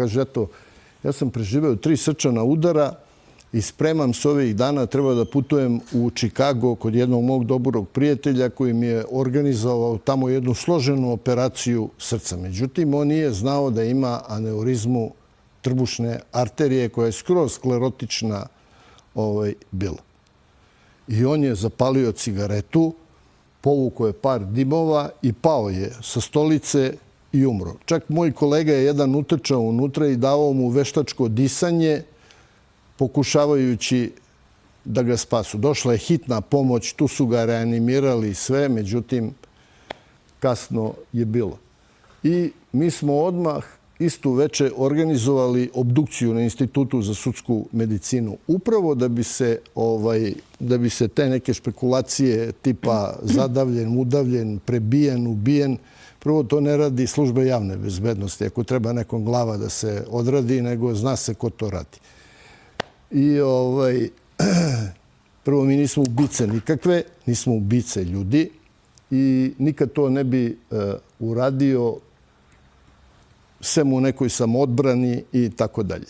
Kaže, eto, ja sam preživeo 3 srčana udara i spremam se ovih dana, treba da putujem u Čikago kod jednog mog dobrog prijatelja koji mi je organizovao tamo jednu složenu operaciju srca. Međutim, on nije znao da ima aneurizmu trbušne arterije koja je skroz sklerotična bila. I on je zapalio cigaretu, povukao je par dimova i pao je sa stolice i umro. Čak moj kolega je jedan utrčao unutra i dao mu veštačko disanje, pokušavajući da ga spasu. Došla je hitna pomoć, tu su ga reanimirali sve, međutim, kasno je bilo. I mi smo odmah istu veče organizovali obdukciju na Institutu za sudsku medicinu. Upravo da bi se te neke špekulacije tipa zadavljen, udavljen, prebijen, ubijen, prvo to ne radi služba javne bezbednosti. Ako treba nekom glava da se odradi, nego zna se ko to radi. I prvo mi nismo ubice nikakve, nismo ubice ljudi i nikad to ne bi uradio sem u nekoj samoodbrani i tako dalje.